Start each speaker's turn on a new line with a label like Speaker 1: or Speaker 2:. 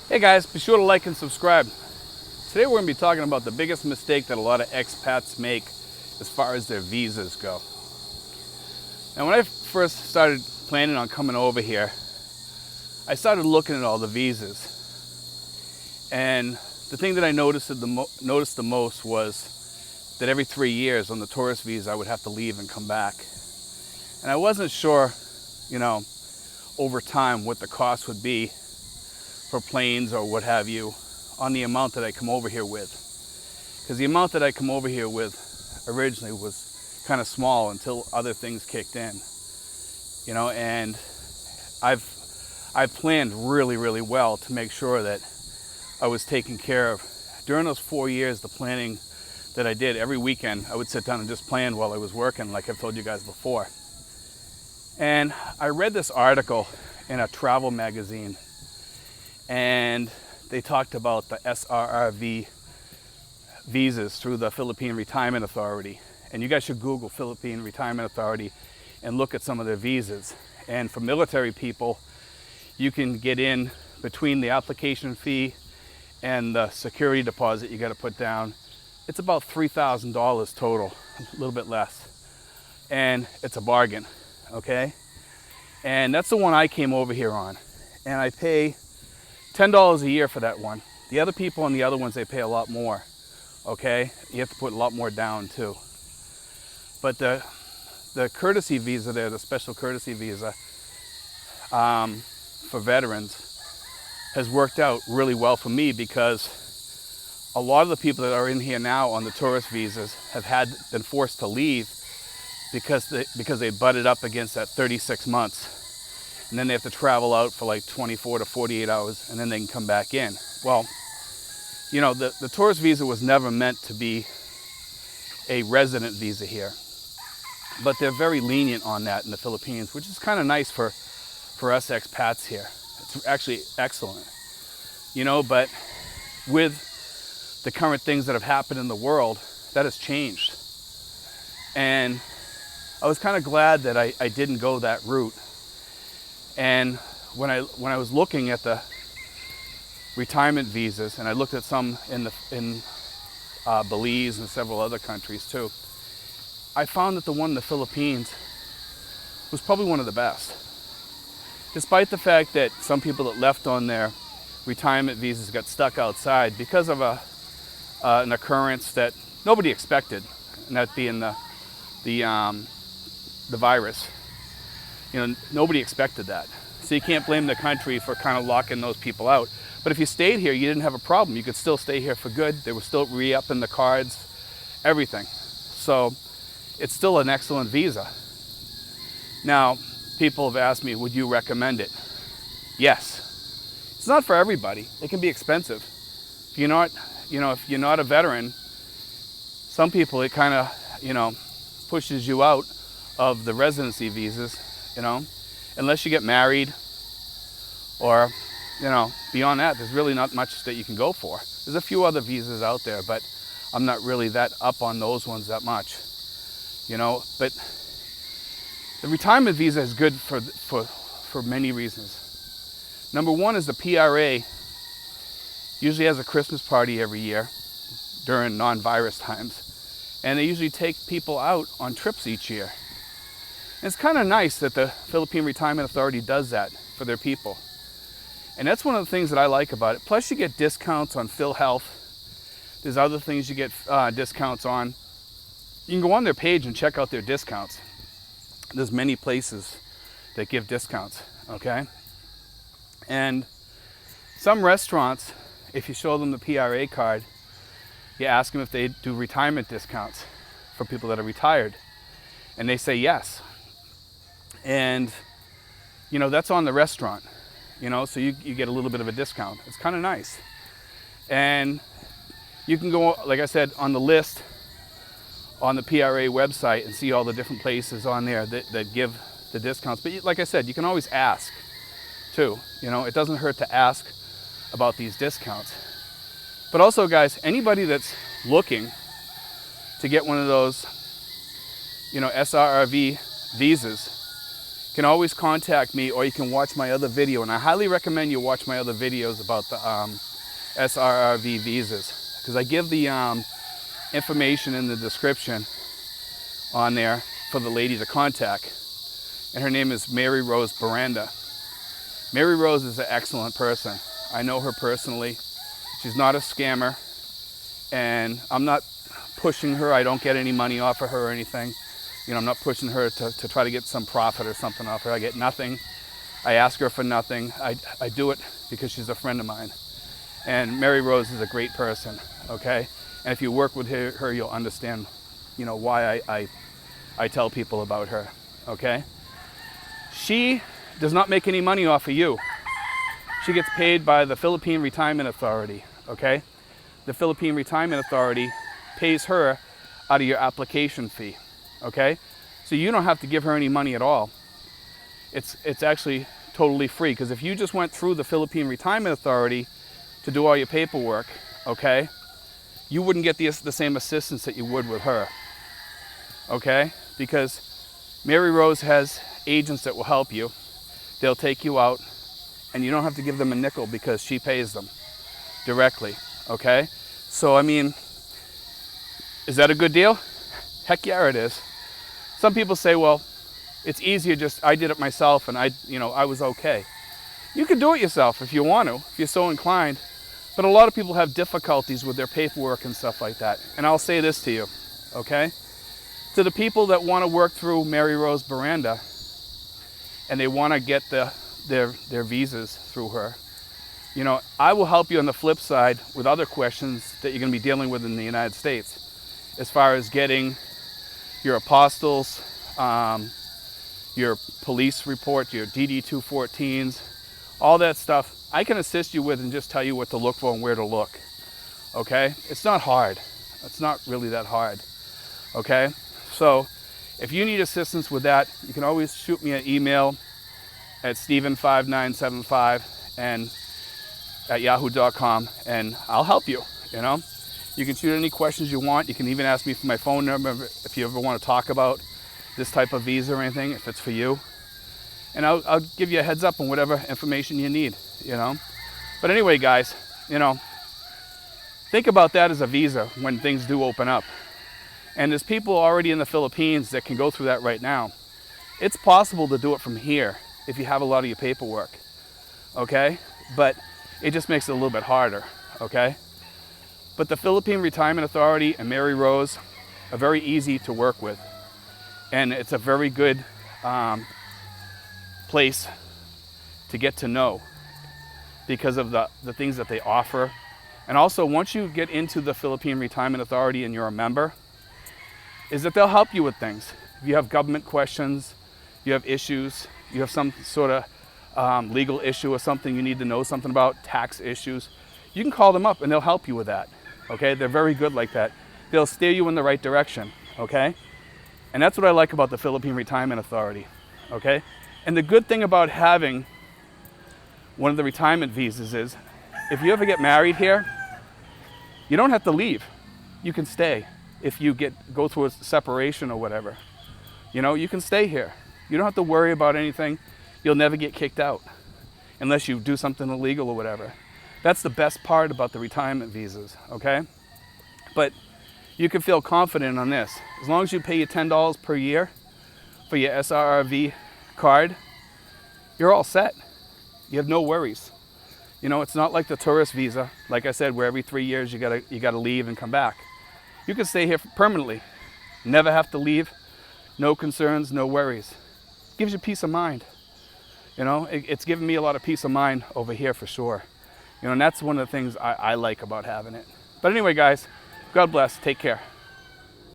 Speaker 1: Hey guys, be sure to like and subscribe. Today we're going to be talking about the biggest mistake that a lot of expats make as far as their visas go. Now when I first started planning on coming over here, I started looking at all the visas. And the thing that I noticed the most was that every 3 years on the tourist visa I would have to leave and come back. And I wasn't sure, over time what the cost would be for planes or what have you on the amount that I come over here with. Because the amount that I come over here with originally was kind of small until other things kicked in. And I've planned really well to make sure that I was taken care of. During those 4 years, the planning that I did, every weekend I would sit down and just plan while I was working, like I've told you guys before. And I read this article in a travel magazine, and they talked about the SRRV visas through the Philippine Retirement Authority. And you guys should Google Philippine Retirement Authority and look at some of their visas. And for military people, you can get in between the application fee and the security deposit you got to put down. It's about $3,000 total, a little bit less. And it's a bargain, okay? And that's the one I came over here on. And I pay $10 a year for that one. The other people on the other ones, they pay a lot more, okay? You have to put a lot more down too. But the courtesy visa there, the special courtesy visa for veterans has worked out really well for me, because a lot of the people that are in here now on the tourist visas have been forced to leave because they butted up against that 36 months. And then they have to travel out for like 24 to 48 hours, and then they can come back in. Well, the tourist visa was never meant to be a resident visa here. But they're very lenient on that in the Philippines, which is kind of nice for us expats here. It's actually excellent. But with the current things that have happened in the world, that has changed. And I was kind of glad that I didn't go that route. And when I was looking at the retirement visas, and I looked at some in Belize and several other countries too, I found that the one in the Philippines was probably one of the best. Despite the fact that some people that left on their retirement visas got stuck outside because of an occurrence that nobody expected, and that being the virus. Nobody expected that. So you can't blame the country for kind of locking those people out. But if you stayed here, you didn't have a problem. You could still stay here for good. They were still re-upping the cards, everything. So it's still an excellent visa. Now, people have asked me, would you recommend it? Yes. It's not for everybody. It can be expensive. If you're not a veteran, some people, it kind of, pushes you out of the residency visas, unless you get married, or, beyond that, there's really not much that you can go for. There's a few other visas out there, but I'm not really that up on those ones that much, but the retirement visa is good for many reasons. Number one is the PRA usually has a Christmas party every year during non-virus times, and they usually take people out on trips each year. And it's kind of nice that the Philippine Retirement Authority does that for their people. And that's one of the things that I like about it. Plus you get discounts on PhilHealth. There's other things you get discounts on. You can go on their page and check out their discounts. There's many places that give discounts, okay? And some restaurants, if you show them the PRA card, you ask them if they do retirement discounts for people that are retired. And they say yes. And, that's on the restaurant, so you get a little bit of a discount. It's kind of nice. And you can go, like I said, on the list on the PRA website and see all the different places on there that give the discounts. But like I said, you can always ask too. It doesn't hurt to ask about these discounts. But also, guys, anybody that's looking to get one of those, SRRV visas, can always contact me, or you can watch my other video. And I highly recommend you watch my other videos about the SRRV visas, because I give the information in the description on there for the lady to contact. And her name is Mary Rose Baranda. Mary Rose is an excellent person. I know her personally. She's not a scammer, and I'm not pushing her. I don't get any money off of her or anything. You know, I'm not pushing her to try to get some profit or something off her. I get nothing. I ask her for nothing. I do it because she's a friend of mine. And Mary Rose is a great person, okay? And if you work with her, you'll understand, you know, why I tell people about her, okay? She does not make any money off of you. She gets paid by the Philippine Retirement Authority, okay? The Philippine Retirement Authority pays her out of your application fee, okay? So you don't have to give her any money at all. It's actually totally free, because if you just went through the Philippine Retirement Authority to do all your paperwork, okay, you wouldn't get the same assistance that you would with her, okay? Because Mary Rose has agents that will help you. They'll take you out, and you don't have to give them a nickel because she pays them directly, okay? So, I mean, is that a good deal? Heck yeah, it is. Some people say, well, it's easier, just I did it myself and I was okay. You can do it yourself if you want to, if you're so inclined. But a lot of people have difficulties with their paperwork and stuff like that. And I'll say this to you, okay? To the people that want to work through Mary Rose Baranda and they want to get their visas through her, you know, I will help you on the flip side with other questions that you're going to be dealing with in the United States, as far as getting your apostils, your police report, your DD-214s, all that stuff. I can assist you with and just tell you what to look for and where to look, okay? It's not hard. It's not really that hard, okay? So if you need assistance with that, you can always shoot me an email at steven5975 and at yahoo.com, and I'll help you, you know? You can shoot any questions you want. You can even ask me for my phone number if you ever want to talk about this type of visa or anything, if it's for you. And I'll give you a heads up on whatever information you need, you know? But anyway, guys, you know, think about that as a visa when things do open up. And there's people already in the Philippines that can go through that right now. It's possible to do it from here if you have a lot of your paperwork, okay? But it just makes it a little bit harder, okay? But the Philippine Retirement Authority and Mary Rose are very easy to work with. And it's a very good place to get to know because of the things that they offer. And also, once you get into the Philippine Retirement Authority and you're a member, is that they'll help you with things. If you have government questions, you have issues, you have some sort of legal issue or something you need to know something about, tax issues, you can call them up and they'll help you with that, okay? They're very good like that. They'll steer you in the right direction, okay? And that's what I like about the Philippine Retirement Authority, okay? And the good thing about having one of the retirement visas is, if you ever get married here, you don't have to leave. You can stay. If you go through a separation or whatever, you know, you can stay here. You don't have to worry about anything. You'll never get kicked out unless you do something illegal or whatever. That's the best part about the retirement visas, okay? But you can feel confident on this. As long as you pay your $10 per year for your SRRV card, you're all set. You have no worries. You know, it's not like the tourist visa, like I said, where every 3 years you gotta leave and come back. You can stay here permanently, never have to leave, no concerns, no worries. Gives you peace of mind. You know, it's given me a lot of peace of mind over here for sure. You know, and that's one of the things I like about having it. But anyway, guys, God bless. Take care.